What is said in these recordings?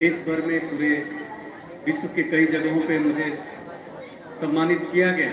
देश भर में पूरे विश्व के कई जगहों पे मुझे सम्मानित किया गया।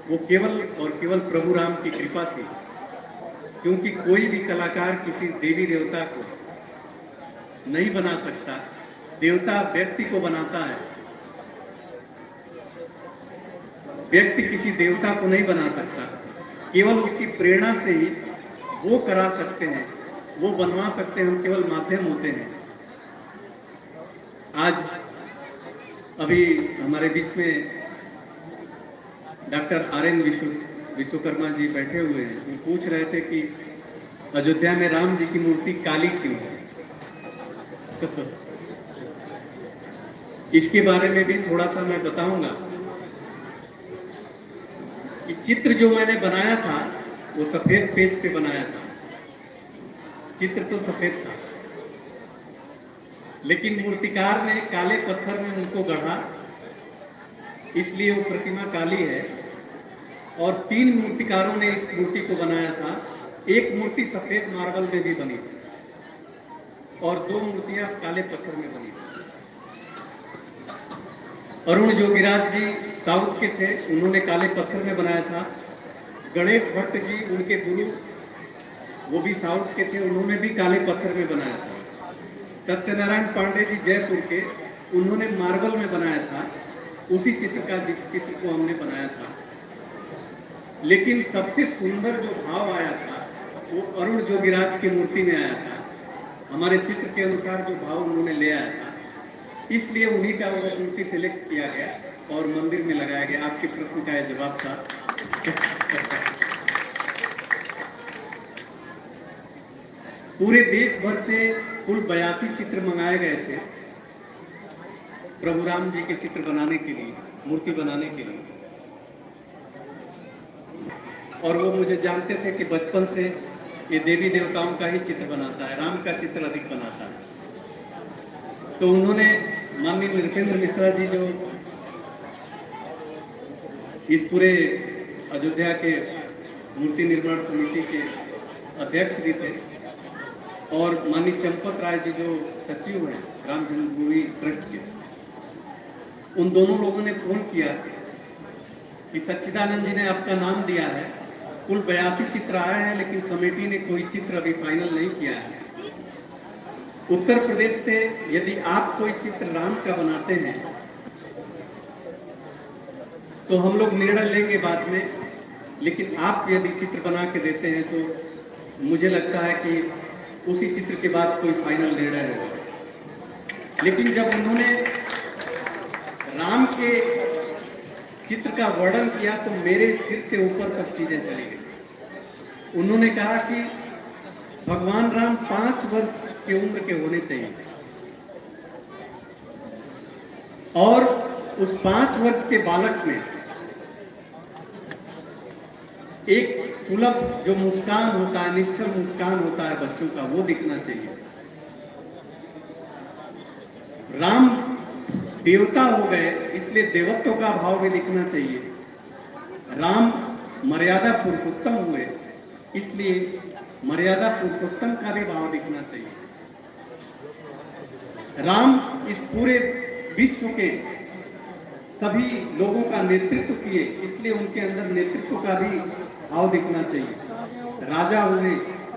वो केवल और केवल प्रभु राम की कृपा थी, क्योंकि कोई भी कलाकार किसी देवी देवता को नहीं बना सकता। देवता व्यक्ति को बनाता है, व्यक्ति किसी देवता को नहीं बना सकता। केवल उसकी प्रेरणा से ही वो करा सकते हैं, वो बनवा सकते हैं, हम केवल माध्यम होते हैं। आज अभी हमारे बीच में डॉक्टर आर.एन. विश्वकर्मा जी बैठे हुए हैं। वो पूछ रहे थे कि अयोध्या में राम जी की मूर्ति काली क्यों है। इसके बारे में भी थोड़ा सा मैं बताऊंगा कि चित्र जो मैंने बनाया था वो सफेद पेज पे बनाया था। चित्र तो सफेद था, लेकिन मूर्तिकार ने काले पत्थर में उनको गढ़ा, इसलिए वो प्रतिमा काली है। और 3 मूर्तिकारों ने इस मूर्ति को बनाया था। एक मूर्ति सफेद मार्बल में भी बनी थी और 2 मूर्तियां काले पत्थर में बनी थी। अरुण जोगीराज जी साउथ के थे, उन्होंने काले पत्थर में बनाया था। गणेश भट्ट जी उनके गुरु, वो भी साउथ के थे, उन्होंने भी काले पत्थर में बनाया था। सत्यनारायण पांडे जी जयपुर के, उन्होंने मार्बल में बनाया था, उसी चित्र का जिस चित्र को हमने बनाया था। लेकिन सबसे सुंदर जो भाव आया था वो अरुण जोगीराज की मूर्ति में आया था। हमारे चित्र के अनुसार जो भाव उन्होंने ले आया था, इसलिए उन्हीं का वो मूर्ति सिलेक्ट किया गया और मंदिर में लगाया गया। आपके प्रश्न का यह जवाब था। पूरे देश भर से कुल 82 चित्र मंगाए गए थे प्रभु राम जी के चित्र बनाने के लिए, मूर्ति बनाने के लिए। और वो मुझे जानते थे कि बचपन से ये देवी देवताओं का ही चित्र बनाता है, राम का चित्र अधिक बनाता है। तो उन्होंने माननीय नृपेंद्र मिश्रा जी, जो इस पूरे अयोध्या के मूर्ति निर्माण समिति के अध्यक्ष भी थे, और माननीय चंपत राय जी जो सचिव हैं राम जन्मभूमि ट्रस्ट के, उन दोनों लोगों ने फोन किया कि सच्चिदानंद जी ने आपका नाम दिया है। कुल 82 चित्र आए हैं, लेकिन कमेटी ने कोई चित्र अभी फाइनल नहीं किया है। उत्तर प्रदेश से यदि आप कोई चित्र राम का बनाते हैं तो हम लोग निर्णय लेंगे बाद में, लेकिन आप यदि चित्र बना के देते हैं तो मुझे लगता है कि उसी चित्र के बाद कोई फाइनल निर्णय होगा। लेकिन जब उन्होंने राम के चित्र का वर्णन किया तो मेरे सिर से ऊपर सब चीजें चली गई। उन्होंने कहा कि भगवान राम 5 वर्ष की उम्र के होने चाहिए, और उस 5 वर्ष के बालक में एक सुलभ जो मुस्कान होता है, निश्चल मुस्कान होता है बच्चों का, वो दिखना चाहिए। राम देवता हो गए, इसलिए देवत्व का भाव भी दिखना चाहिए। राम मर्यादा पुरुषोत्तम हुए, इसलिए मर्यादा पुरुषोत्तम का भी भाव दिखना चाहिए। राम इस पूरे विश्व के सभी लोगों का नेतृत्व किए, इसलिए उनके अंदर नेतृत्व का भी भाव दिखना चाहिए। राजा हुए,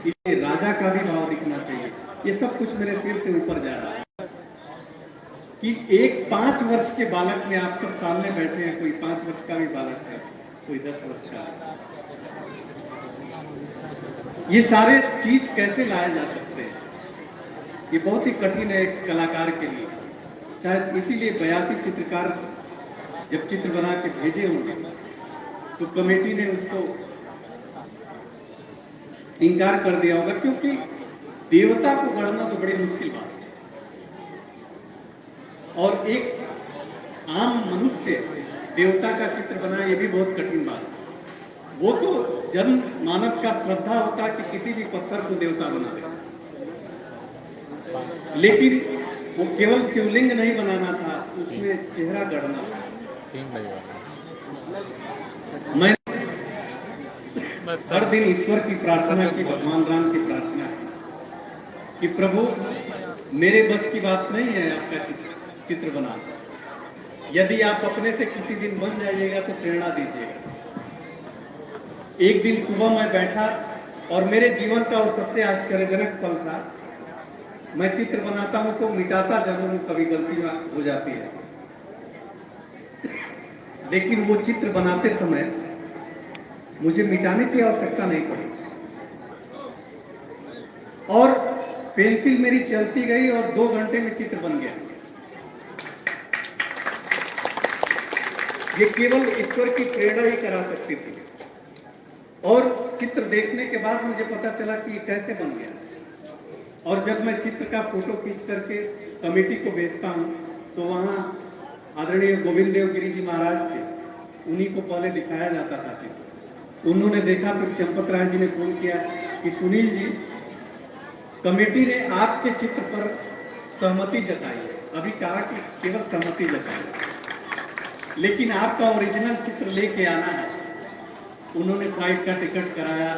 इसलिए राजा का भी भाव दिखना चाहिए। ये सब कुछ मेरे सिर से ऊपर जा रहा है कि एक 5 वर्ष के बालक में, आप सब सामने बैठे हैं, कोई 5 वर्ष का भी बालक है, कोई 10 वर्ष का है। ये सारे चीज कैसे लाए जा सकते हैं, ये बहुत ही कठिन है एक कलाकार के लिए। शायद इसीलिए 82 चित्रकार जब चित्र बना के भेजे होंगे तो कमेटी ने उसको इनकार कर दिया होगा, क्योंकि देवता को गढ़ना तो बड़ी मुश्किल बात है, और एक आम मनुष्य देवता का चित्र बनाए ये भी बहुत कठिन बात है। वो तो जन मानस का श्रद्धा होता है कि किसी भी पत्थर को देवता बना दे, लेकिन वो केवल शिवलिंग नहीं बनाना था, उसमें चेहरा गढ़ना था। मैं हर दिन ईश्वर की प्रार्थना की, भगवान राम की प्रार्थना की कि प्रभु मेरे बस की बात नहीं है आपका चित्र बनाना। यदि आप अपने से किसी दिन बन जाइएगा तो प्रेरणा दीजिएगा। एक दिन सुबह मैं बैठा और मेरे जीवन का वो सबसे आश्चर्यजनक पल था। मैं चित्र बनाता हूं तो मिटाता जरूर हूं, कभी गलती हो जाती है, लेकिन वो चित्र बनाते समय मुझे मिटाने की आवश्यकता नहीं पड़ी और पेंसिल मेरी चलती गई और 2 घंटे में चित्र बन गया। ये केवल ईश्वर की प्रेरणा ही करा सकती थी। और चित्र देखने के बाद मुझे पता चला कि ये कैसे बन गया। और जब मैं चित्र का फोटो खींच करके कमेटी को भेजता हूं तो वहां आदरणीय गोविंद देव गिरी जी महाराज थे, उन्हीं को पहले दिखाया जाता था चित्र। उन्होंने देखा, फिर चंपत राय जी ने फोन किया कि सुनील जी, कमेटी ने आपके चित्र पर सहमति जताई है। अभी कहा कि केवल सहमति जताई, लेकिन आपका ओरिजिनल चित्र लेके आना है। उन्होंने फ्लाइट का टिकट कराया।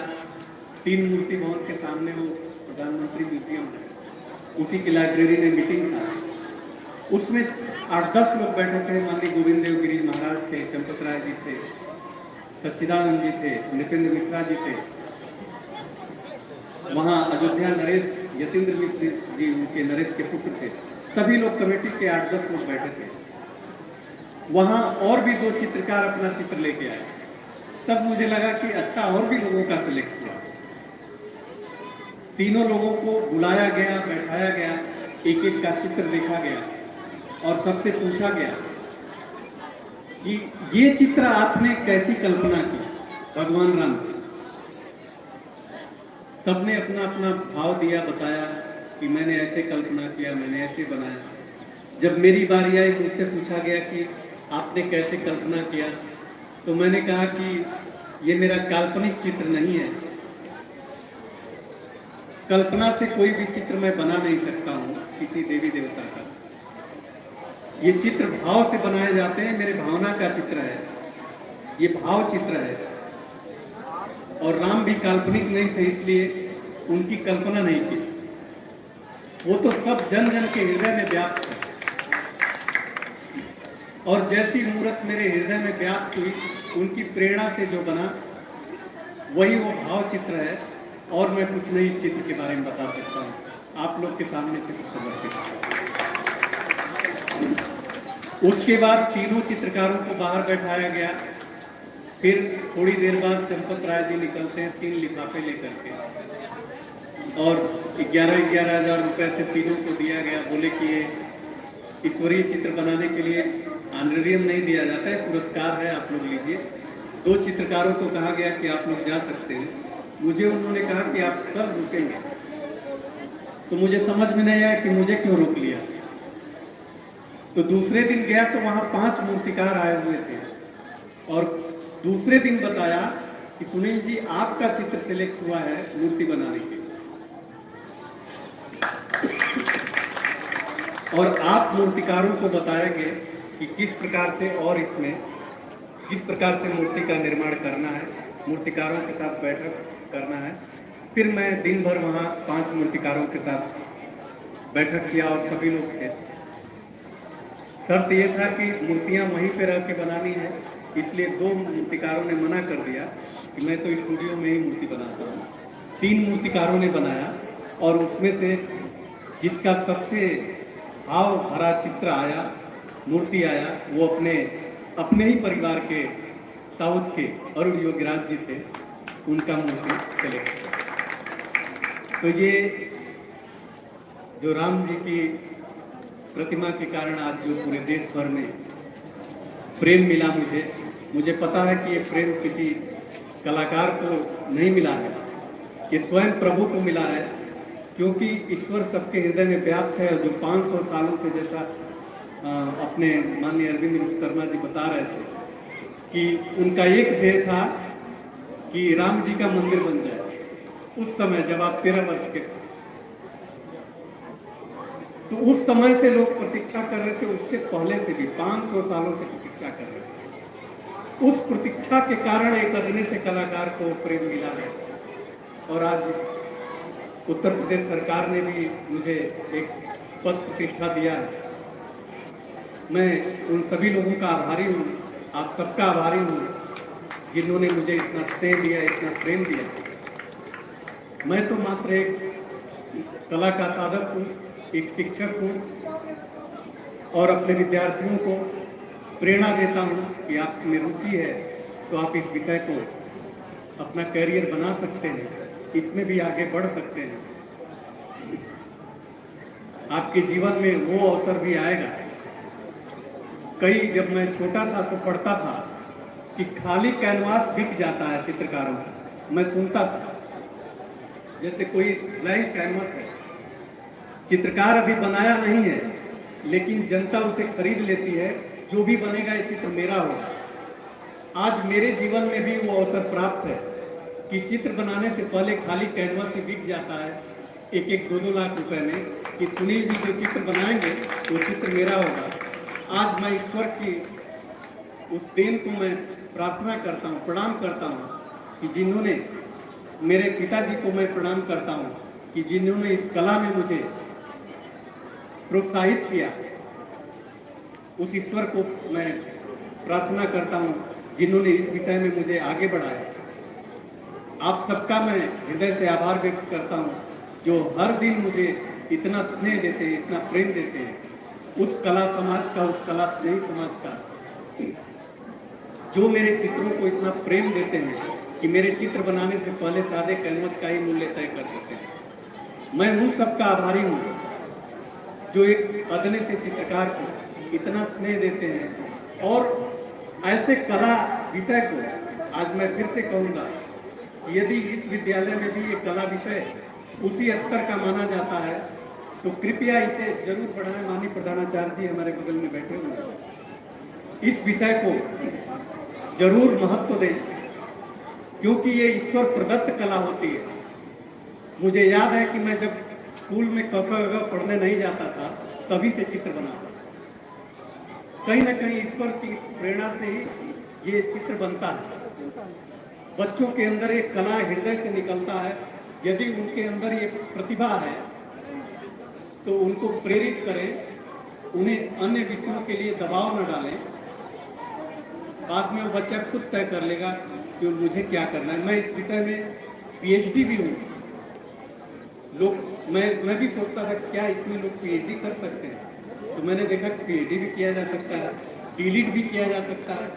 3 मूर्ति भवन के सामने वो प्रधानमंत्री म्यूजियम है, उसी की लाइब्रेरी में मीटिंग था। उसमें 8-10 लोग बैठे थे। माननीय गोविंद देव गिरी महाराज थे, चंपत राय जी थे, सच्चिदानंद जी थे, नृपेंद्र मिश्रा जी थे। वहां अयोध्या नरेश यतीन्द्र मिश्र जी, उनके नरेश के पुत्र थे। सभी लोग कमेटी के 8-10 लोग बैठे थे। वहां और भी 2 चित्रकार अपना चित्र लेके आए। तब मुझे लगा कि अच्छा, और भी लोगों का सिलेक्ट हुआ। तीनों लोगों को बुलाया गया, बैठाया गया, एक-एक का चित्र देखा गया और सबसे पूछा गया कि ये चित्र आपने कैसी कल्पना की भगवान राम की। सबने अपना अपना भाव दिया, बताया कि मैंने ऐसे कल्पना किया, मैंने ऐसे बनाया। जब मेरी बारी आई, मुझसे पूछा गया कि आपने कैसे कल्पना किया, तो मैंने कहा कि ये मेरा काल्पनिक चित्र नहीं है। कल्पना से कोई भी चित्र मैं बना नहीं सकता हूं किसी देवी देवता का। ये चित्र भाव से बनाए जाते हैं। मेरे भावना का चित्र है, ये भाव चित्र है। और राम भी काल्पनिक नहीं थे, इसलिए उनकी कल्पना नहीं की। वो तो सब जन जन के हृदय में व्याप्त है। और जैसी मूर्त मेरे हृदय में व्याप्त हुई, उनकी प्रेरणा से जो बना, वही वो भाव चित्र है। और मैं कुछ नहीं इस चित्र के बारे में बता सकता हूं। आप लोग के सामने चित्र समर्पित है। उसके बाद तीनों चित्रकारों को बाहर बैठाया गया। फिर थोड़ी देर बाद चंपत राय जी निकलते हैं 3 लिफाफे लेकर के, और 11-11 हजार रुपए से तीनों को दिया गया। बोले कि ये ईश्वरीय चित्र बनाने के लिए ऑनरेरियम नहीं दिया जाता है, पुरस्कार है, आप लोग लीजिए। 2 चित्रकारों को कहा गया कि आप लोग जा सकते हैं। मुझे उन्होंने कहा कि आप कब रुकेंगे, तो मुझे समझ में नहीं आया कि मुझे क्यों रोक लिया। तो दूसरे दिन गया तो वहां 5 मूर्तिकार आए हुए थे और दूसरे दिन बताया कि सुनील जी, आपका चित्र सिलेक्ट हुआ है मूर्ति बनाने के लिए, और आप मूर्तिकारों को बताएंगे कि किस प्रकार से और इसमें किस प्रकार से मूर्ति का निर्माण करना है, मूर्तिकारों के साथ बैठक करना है। फिर मैं दिन भर वहाँ 5 मूर्तिकारों के साथ बैठक किया और सभी लोग थे। शर्त यह था कि मूर्तियाँ वहीं पे रह के बनानी है, इसलिए 2 मूर्तिकारों ने मना कर दिया कि मैं तो स्टूडियो में ही मूर्ति बनाता हूँ। 3 मूर्तिकारों ने बनाया और उसमें से जिसका सबसे भाव भरा चित्र आया, मूर्ति आया, वो अपने ही परिवार के साउथ के अरुण योगीराज जी थे, उनका मूर्ति सेलेक्ट। तो ये जो राम जी की प्रतिमा के कारण आज जो पूरे देश भर में प्रेम मिला, मुझे पता है कि ये प्रेम किसी कलाकार को नहीं मिला है, ये स्वयं प्रभु को मिला है, क्योंकि ईश्वर सबके हृदय में व्याप्त है। जो 500 सालों से, जैसा अपने माननीय अरविंद विश्वकर्मा जी बता रहे थे कि उनका एक ध्येय था कि राम जी का मंदिर बन जाए। उस समय जब आप 13 वर्ष के थे, तो उस समय से लोग प्रतीक्षा कर रहे थे, उससे पहले से भी 500 सालों से प्रतीक्षा कर रहे थे। उस प्रतीक्षा के कारण एक अदने से कलाकार को प्रेम मिला है। और आज उत्तर प्रदेश सरकार ने भी मुझे एक पद प्रतिष्ठा दिया है। मैं उन सभी लोगों का आभारी हूँ, आप सबका आभारी हूँ जिन्होंने मुझे इतना स्नेह दिया, इतना प्रेम दिया। मैं तो मात्र एक कला का साधक हूँ, एक शिक्षक हूँ और अपने विद्यार्थियों को प्रेरणा देता हूँ कि आप में रुचि है तो आप इस विषय को अपना करियर बना सकते हैं, इसमें भी आगे बढ़ सकते हैं। आपके जीवन में वो अवसर भी आएगा। कई जब मैं छोटा था तो पढ़ता था कि खाली कैनवास बिक जाता है चित्रकारों का। मैं सुनता था जैसे कोई ब्लैंक कैनवास है, चित्रकार अभी बनाया नहीं है लेकिन जनता उसे खरीद लेती है, जो भी बनेगा ये चित्र मेरा होगा। आज मेरे जीवन में भी वो अवसर प्राप्त है कि चित्र बनाने से पहले खाली कैनवास ही बिक जाता है 1-2 लाख रुपए में कि सुनील जी जो चित्र बनाएंगे वो चित्र मेरा होगा। आज मैं ईश्वर की उस देन को मैं प्रार्थना करता हूँ, प्रणाम करता हूँ कि जिन्होंने मेरे पिताजी को मैं प्रणाम करता हूँ कि जिन्होंने इस कला में मुझे प्रोत्साहित किया। उस ईश्वर को मैं प्रार्थना करता हूँ जिन्होंने इस विषय में मुझे आगे बढ़ाया। आप सबका मैं हृदय से आभार व्यक्त करता हूँ जो हर दिन मुझे इतना स्नेह देते हैं, इतना प्रेम देते हैं। उस कला समाज का, उस कला स्नेही समाज का जो मेरे चित्रों को इतना प्रेम देते हैं कि मेरे चित्र बनाने से पहले सादे कैनवस का ही मूल्य तय कर देते हैं। मैं उन सबका आभारी हूँ जो एक अदने से चित्रकार को इतना स्नेह देते हैं। और ऐसे कला विषय को आज मैं फिर से कहूँगा, यदि इस विद्यालय में भी ये कला विषय उसी स्तर का माना जाता है तो कृपया इसे जरूर बढ़ाएं। माननीय प्रधानाचार्य जी हमारे बगल में बैठे हुए हैं, इस विषय को जरूर महत्व दें क्योंकि ये ईश्वर प्रदत्त कला होती है। मुझे याद है कि मैं जब स्कूल में क ख ग पढ़ने नहीं जाता था तभी से चित्र बनाता, कहीं ना कहीं ईश्वर की प्रेरणा से ही ये चित्र बनता है। बच्चों के अंदर एक कला हृदय से निकलता है। यदि उनके अंदर ये प्रतिभा है तो उनको प्रेरित करें, उन्हें अन्य विषयों के लिए दबाव न डालें। बाद में वो बच्चा खुद तय कर लेगा कि मुझे क्या करना है। मैं इस विषय में पीएचडी भी हूँ। मैं भी सोचता था क्या इसमें लोग पीएचडी कर सकते हैं, तो मैंने देखा पीएचडी भी किया जा सकता है, डीलिट भी किया जा सकता है,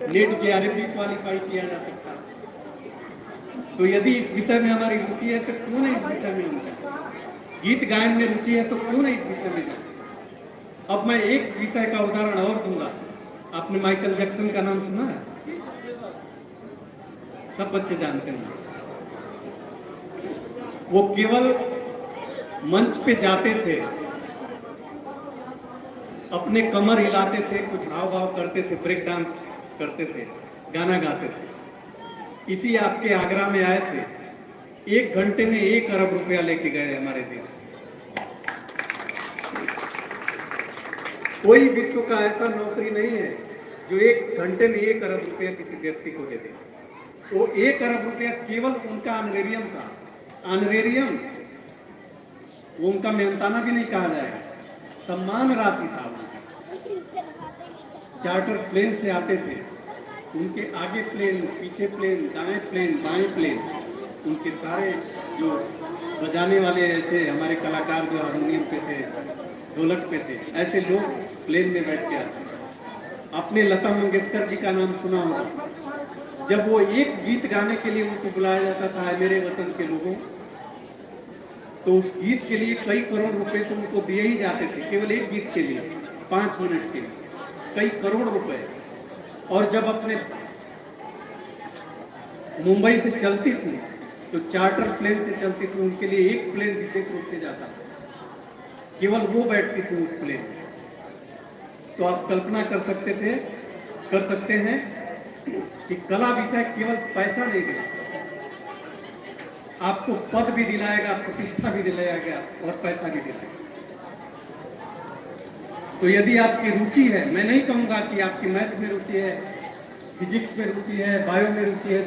नेट जेआरएफ भी क्वालिफाई किया जा सकता है। तो यदि इस विषय में हमारी रुचि है तो क्यों नहीं इस विषय में हम जाए। गीत गायन में रुचि है तो क्यों नहीं इस विषय में जाए। अब मैं एक विषय का उदाहरण और दूंगा। आपने माइकल जैक्सन का नाम सुना है? सब बच्चे जानते हैं। वो केवल मंच पे जाते थे, अपने कमर हिलाते थे, कुछ हाव भाव करते थे, ब्रेक डांस करते थे, गाना गाते थे। इसी आपके आगरा में आए थे, 1 घंटे में 1 अरब रुपया लेके गए हमारे देश। कोई विश्व का ऐसा नौकरी नहीं है जो 1 घंटे में 1 अरब रुपया किसी व्यक्ति को दे दे। वो 1 अरब रुपया केवल उनका ऑनरेरियम था। ऑनरेरियम वो उनका मेहनताना भी नहीं कहा जाएगा, सम्मान राशि था। चार्टर प्लेन से आते थे, उनके आगे प्लेन, पीछे प्लेन, दाएं प्लेन, बाएं प्लेन, उनके सारे जो बजाने वाले ऐसे हमारे कलाकार जो हारमोनियम पे थे, ढोलक पे थे, ऐसे लोग प्लेन में बैठ के आते। आपने लता मंगेशकर जी का नाम सुना होगा। जब वो एक गीत गाने के लिए उनको बुलाया जाता था, है मेरे वतन के लोगों, तो उस गीत के लिए कई करोड़ रुपए तो उनको दिए ही जाते थे, केवल एक गीत के लिए, 5 मिनट के लिए, कई करोड़ रुपए। और जब अपने मुंबई से चलती थी तो चार्टर प्लेन से चलती थी, उनके लिए एक प्लेन विशेष रूप से जाता था, केवल वो बैठती थी उस प्लेन में। तो आप कल्पना कर सकते हैं कि कला विषय केवल पैसा नहीं दिलाता, आपको पद भी दिलाएगा, प्रतिष्ठा भी दिलाएगा और पैसा भी दिलाएगा। तो यदि आपकी रुचि है, मैं नहीं कहूंगा कि आपकी मैथ में रुचि है, फिजिक्स में रुचि है, बायो में रुचि है,